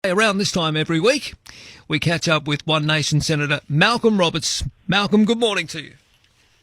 Around this time every week, we catch up with One Nation Senator Malcolm Roberts. Malcolm, good morning to you.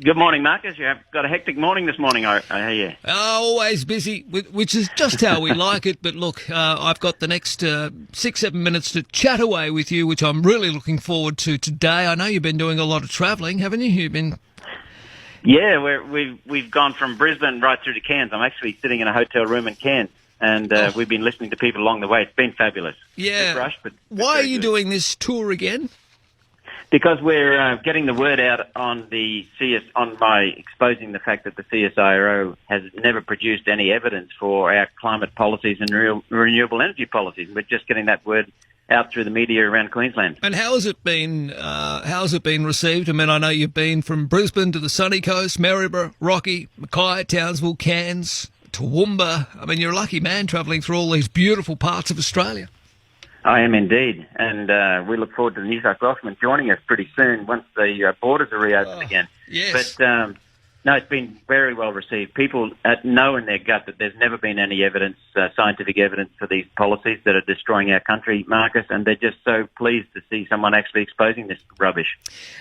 Good morning, Marcus. You've got a hectic morning this morning, I hear you. Always busy, which is just how we like it. But look, I've got the next 6-7 minutes to chat away with you, which I'm really looking forward to today. I know you've been doing a lot of travelling, haven't you? You've been... Yeah, we've gone from Brisbane right through to Cairns. I'm actually sitting in a hotel room in Cairns. And we've been listening to people along the way. It's been fabulous. Yeah. Rushed, but why are you doing this tour again? Because we're getting the word out on by exposing the fact that the CSIRO has never produced any evidence for our climate policies and renewable energy policies. We're just getting that word out through the media around Queensland. And how has it been? Received? I mean, I know you've been from Brisbane to the sunny coast, Maryborough, Rocky, Mackay, Townsville, Cairns, Toowoomba. I mean, you're a lucky man travelling through all these beautiful parts of Australia. I am indeed, and we look forward to the New South Welshmen joining us pretty soon once the borders are reopened again. Yes. But no, it's been very well received. People know in their gut that there's never been any evidence, scientific evidence for these policies that are destroying our country, Marcus, and they're just so pleased to see someone actually exposing this rubbish.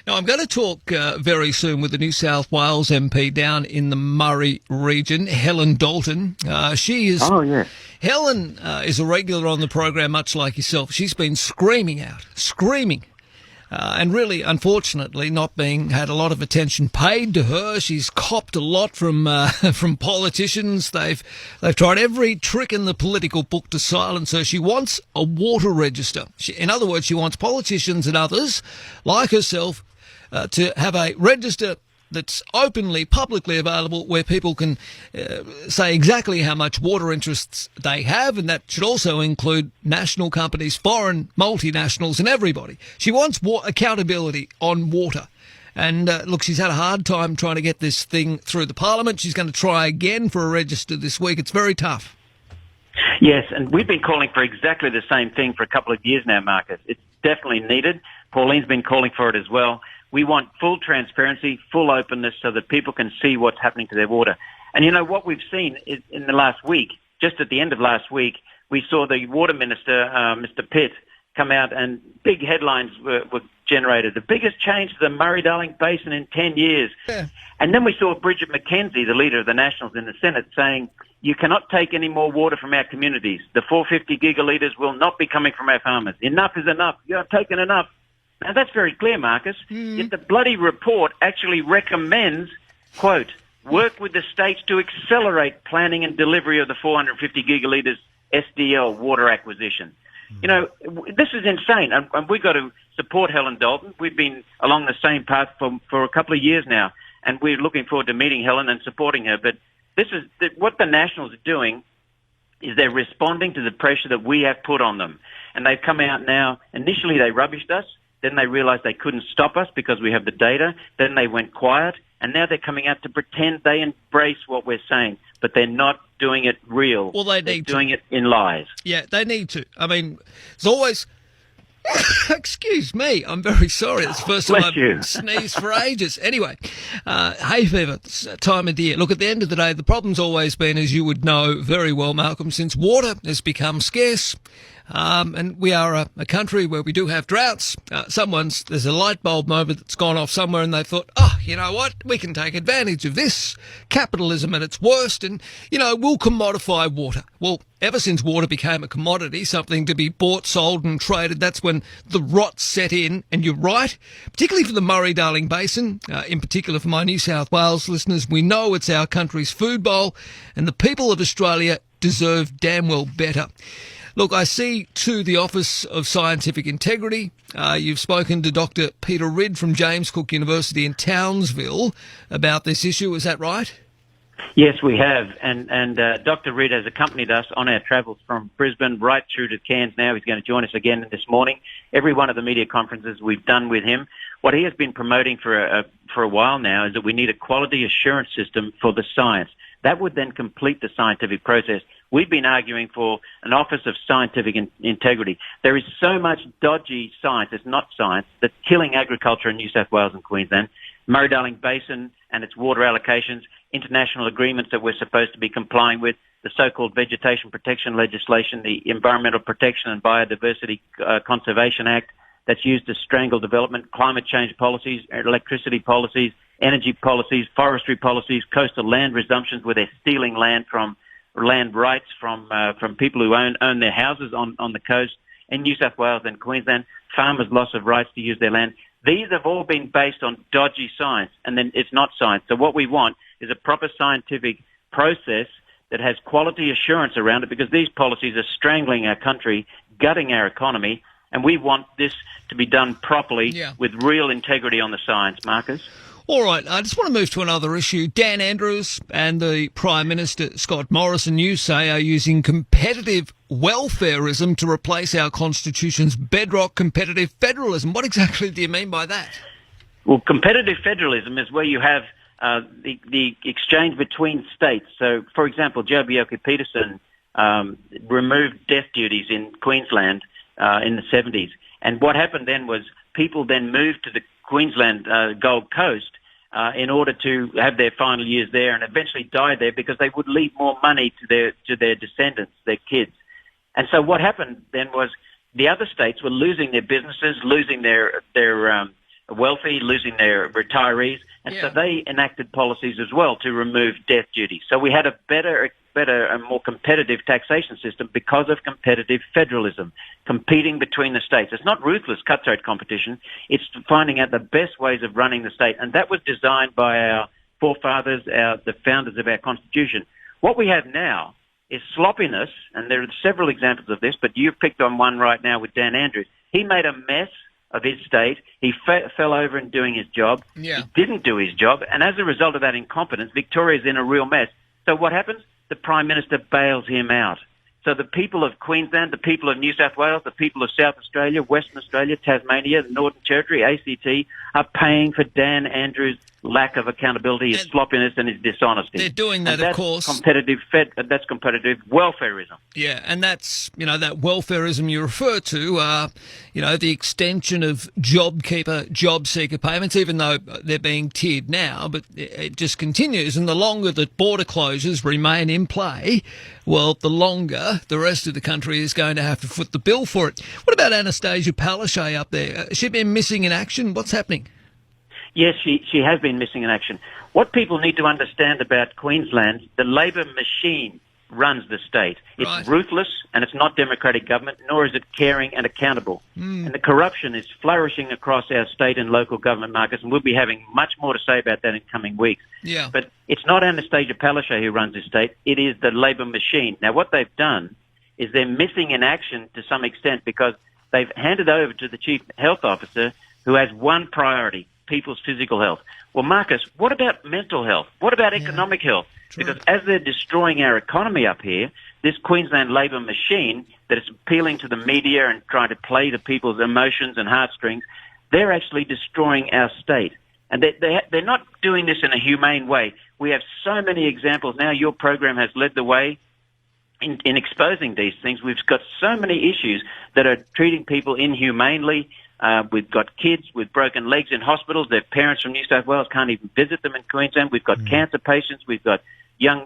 Now, I'm going to talk very soon with the New South Wales MP down in the Murray region, Helen Dalton. She is... Oh, yeah. Helen is a regular on the program, much like yourself. She's been screaming, and really, unfortunately, not had a lot of attention paid to her. She's copped a lot from politicians. They've tried every trick in the political book to silence her. She wants a water register. In other words, she wants politicians and others like herself to have a register that's openly, publicly available, where people can say exactly how much water interests they have, and that should also include national companies, foreign multinationals, and everybody. She wants accountability on water. And look, she's had a hard time trying to get this thing through the Parliament. She's going to try again for a register this week. It's very tough. Yes, and we've been calling for exactly the same thing for a couple of years now, Marcus. It's definitely needed. Pauline's been calling for it as well. We want full transparency, full openness so that people can see what's happening to their water. And you know, what we've seen is in the last week, just at the end of last week, we saw the Water Minister, Mr. Pitt, come out and big headlines were generated. The biggest change to the Murray-Darling Basin in 10 years. Yeah. And then we saw Bridget McKenzie, the leader of the Nationals in the Senate, saying, you cannot take any more water from our communities. The 450 gigalitres will not be coming from our farmers. Enough is enough. You have taken enough. Now, that's very clear, Marcus. Yet the bloody report actually recommends, quote, work with the states to accelerate planning and delivery of the 450 gigalitres SDL water acquisition. You know, this is insane, and we've got to support Helen Dalton. We've been along the same path for a couple of years now, and we're looking forward to meeting Helen and supporting her. But this is what the Nationals are doing is they're responding to the pressure that we have put on them. And they've come out now. Initially, they rubbished us. Then they realised they couldn't stop us because we have the data. Then they went quiet. And now they're coming out to pretend they embrace what we're saying. But they're not doing it real. Well, they're doing it in lies. Yeah, they need to. I mean, it's always... Excuse me, I'm very sorry. It's the first time I've sneezed for ages. Anyway, hay fever, time of the year. Look, at the end of the day, the problem's always been, as you would know very well, Malcolm, since water has become scarce, and we are a country where we do have droughts. There's a light bulb moment that's gone off somewhere, and they thought, oh, you know what, we can take advantage of this capitalism at its worst, and, you know, we'll commodify water. Well, ever since water became a commodity, something to be bought, sold and traded, that's when the rot set in. And you're right, particularly for the Murray-Darling Basin, in particular for my New South Wales listeners, we know it's our country's food bowl, and the people of Australia deserve damn well better. Look, I see to the Office of Scientific Integrity. You've spoken to Dr. Peter Ridd from James Cook University in Townsville about this issue, is that right? Yes, we have, and Dr. Ridd has accompanied us on our travels from Brisbane right through to Cairns now. He's going to join us again this morning. Every one of the media conferences we've done with him. What he has been promoting for a while now is that we need a quality assurance system for the science. That would then complete the scientific process. We've been arguing for an Office of Scientific Integrity. There is so much dodgy science, it's not science, that's killing agriculture in New South Wales and Queensland. Murray-Darling Basin and its water allocations, international agreements that we're supposed to be complying with, the so-called vegetation protection legislation, the Environmental Protection and Biodiversity Conservation Act that's used to strangle development, climate change policies, electricity policies, energy policies, forestry policies, coastal land resumptions where they're stealing land from land rights from people who own their houses on the coast in New South Wales and Queensland, farmers' loss of rights to use their land. These have all been based on dodgy science, and then it's not science. So what we want is a proper scientific process that has quality assurance around it, because these policies are strangling our country, gutting our economy, and we want this to be done properly with real integrity on the science, Marcus. All right, I just want to move to another issue. Dan Andrews and the Prime Minister, Scott Morrison, you say, are using competitive welfareism to replace our Constitution's bedrock competitive federalism. What exactly do you mean by that? Well, competitive federalism is where you have the exchange between states. So, for example, Joh Bjelke-Petersen removed death duties in Queensland in the 70s. And what happened then was people then moved to the Queensland Gold Coast in order to have their final years there, and eventually died there because they would leave more money to their descendants, their kids. And so what happened then was the other states were losing their businesses, losing their wealthy, losing their retirees, and so they enacted policies as well to remove death duty. So we had a better and more competitive taxation system because of competitive federalism, competing between the states. It's not ruthless, cutthroat competition. It's finding out the best ways of running the state, and that was designed by our forefathers, the founders of our Constitution. What we have now is sloppiness, and there are several examples of this, but you've picked on one right now with Dan Andrews. He made a mess of his state. He fell over in doing his job. He didn't do his job, and as a result of that incompetence, Victoria's in a real mess. So what happens? The Prime Minister bails him out. So the people of Queensland, the people of New South Wales, the people of South Australia, Western Australia, Tasmania, the Northern Territory, ACT, are paying for Dan Andrews' lack of accountability, his sloppiness and his dishonesty. They're doing that, of course. That's competitive welfareism. Yeah, and that's, that welfareism you refer to, the extension of JobKeeper, job seeker payments, even though they're being tiered now, but it just continues. And the longer that border closures remain in play, well, the longer the rest of the country is going to have to foot the bill for it. What about Anastasia Palaszczuk up there? Has she been missing in action? What's happening? Yes, she has been missing in action. What people need to understand about Queensland, the Labor machine runs the state. It's ruthless, and it's not democratic government, nor is it caring and accountable. And the corruption is flourishing across our state and local government markets, and we'll be having much more to say about that in coming weeks. Yeah. But it's not Anastasia Palaszczuk who runs this state. It is the Labor machine. Now, what they've done is they're missing in action to some extent because they've handed over to the Chief Health Officer, who has one priority: people's physical health. Well, Marcus, what about mental health? What about economic health? True. Because as they're destroying our economy up here, this Queensland Labor machine that is appealing to the media and trying to play to people's emotions and heartstrings, they're actually destroying our state. And they're not doing this in a humane way. We have so many examples now. Your program has led the way in exposing these things. We've got so many issues that are treating people inhumanely. We've got kids with broken legs in hospitals. Their parents from New South Wales can't even visit them in Queensland. We've got cancer patients. We've got young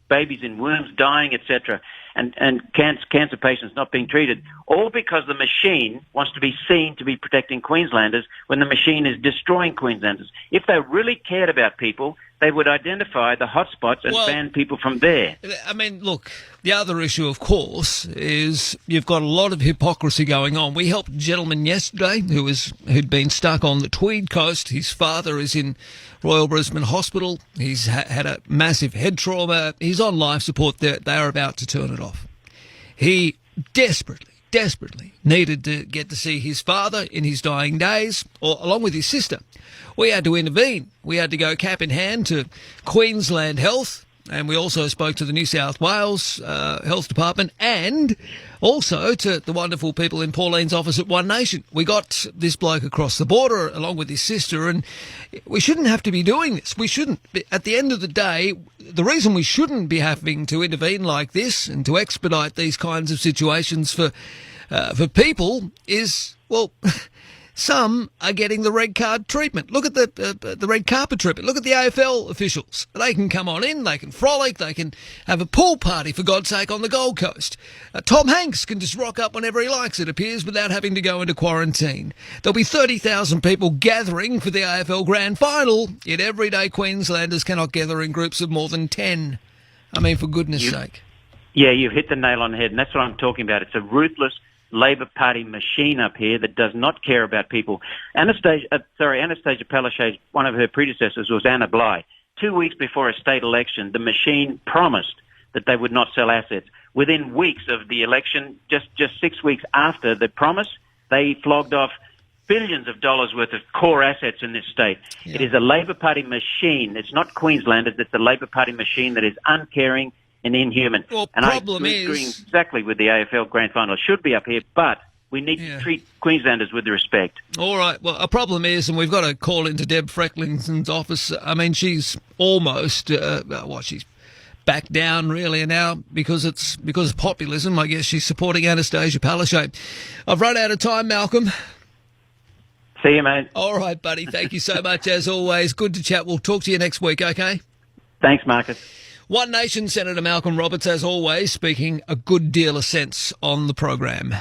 babies in wombs dying, etc., and cancer patients not being treated, all because the machine wants to be seen to be protecting Queenslanders when the machine is destroying Queenslanders. If they really cared about people, they would identify the hotspots and ban people from there. I mean, look, the other issue, of course, is you've got a lot of hypocrisy going on. We helped a gentleman yesterday who'd been stuck on the Tweed Coast. His father is in Royal Brisbane Hospital. He's had a massive head trauma. He's on life support. They are about to turn it off. He desperately needed to get to see his father in his dying days, or along with his sister. We had to intervene. We had to go cap in hand to Queensland Health, and we also spoke to the New South Wales Health Department, and also to the wonderful people in Pauline's office at One Nation. We got this bloke across the border along with his sister, and we shouldn't have to be doing this. We shouldn't. At the end of the day, the reason we shouldn't be having to intervene like this and to expedite these kinds of situations for people is, well, Some are getting the red card treatment. Look at the red carpet treatment. Look at the AFL officials. They can come on in, they can frolic, they can have a pool party, for God's sake, on the Gold Coast. Tom Hanks can just rock up whenever he likes, it appears, without having to go into quarantine. There'll be 30,000 people gathering for the AFL Grand Final, yet everyday Queenslanders cannot gather in groups of more than 10. I mean, for goodness sake. Yeah, you've hit the nail on the head, and that's what I'm talking about. It's a ruthless Labor Party machine up here that does not care about people. Anastasia Palaszczuk, one of her predecessors was Anna Bligh. 2 weeks before a state election, the machine promised that they would not sell assets. Within weeks of the election, just 6 weeks after the promise, they flogged off billions of dollars worth of core assets in this state. Yeah. It is a Labor Party machine. It's not Queenslanders. It's a Labor Party machine that is uncaring and inhuman. Well, and problem I agree exactly with the AFL Grand Final. It should be up here, but we need to treat Queenslanders with respect. All right. Well, a problem is, and we've got to call into Deb Frecklington's office. I mean, she's almost, she's back down really now because of populism. I guess she's supporting Anastasia Palaszczuk. I've run out of time, Malcolm. See you, mate. All right, buddy. Thank you so much, as always. Good to chat. We'll talk to you next week, okay? Thanks, Marcus. One Nation Senator Malcolm Roberts, as always, speaking a good deal of sense on the program.